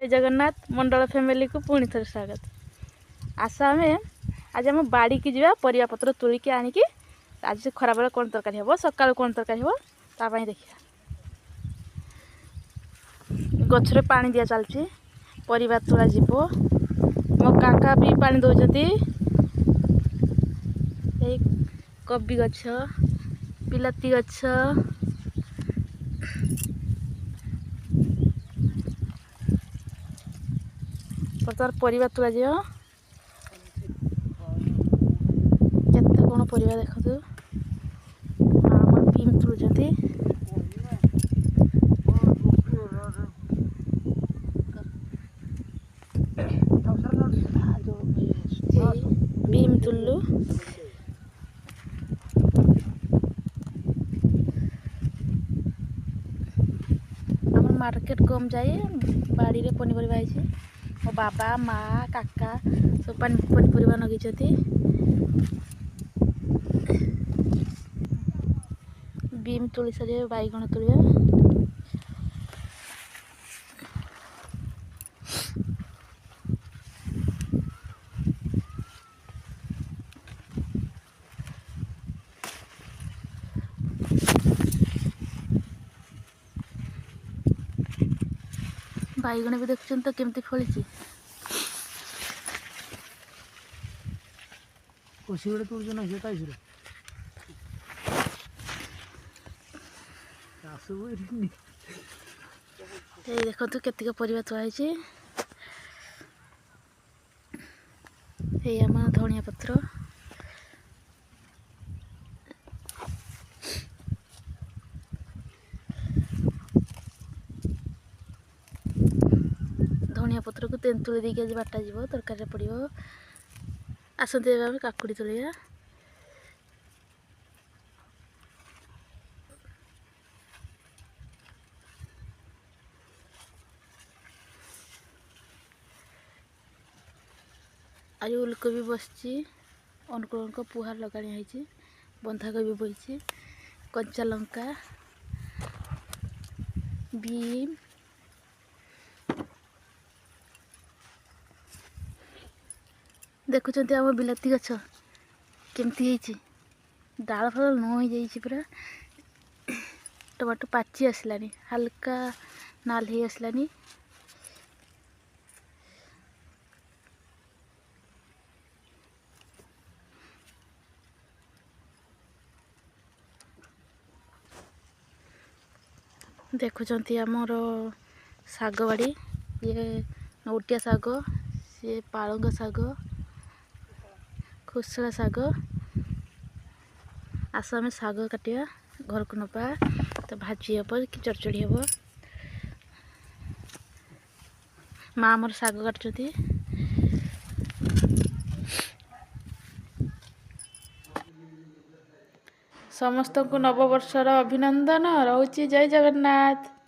जय जगन्नाथ मंडल फैमिली को पुणी थे स्वागत। आस आम आज आम बाड़ी की जा परिया पत्र तोलिकी आनिकी आज खरा बेला कौन तरकारी हे सका कौन तरकारी हे तापाई देखिए। गछरे पानी दिया चलती परिवा तोला जीव मो काका भी पानी दौरान कबी गछ बिलाती गछ बर्तमान परिवा तुला जी केते कौन परिवा देखु बीम तुलुंट बीम तुलु आम मार्केट कम जाए बाड़ी रे पनीपरिया है मो बाबा माँ काका सब पनीपरिया लगे बीम तुली सारे बैगण तुलिया बैगण भी देखुन तो केमती फली देखो तो केतिक परिवा थुआई आम धनिया पत्र धनिया पत्र को तेंतुली देके आज बाटा जीव तरकारी पड़ो आसते काकुड़ी तोलिया आज उलकोबी बसची अनुकूल को पुहार लगाणी है बंधाकोबी बोई कंचा लंका बीम देखुं आम बिलाती गछ केमती डाल फल न हो जाइए पूरा टमाटो पाची आसलानी हल्का नाल हो आसलानी देखुंत आमर शाग बाड़ी ये नौटिया शाग सी पालंग शाग खुसला शाग आस आम शाग काटिया घर को नपा तो भाजी हे कि चढ़चड़ी हे माँ आमर शाग काटुंट समस्त को नववर्षर अभिनंदन रोची। जय जगन्नाथ।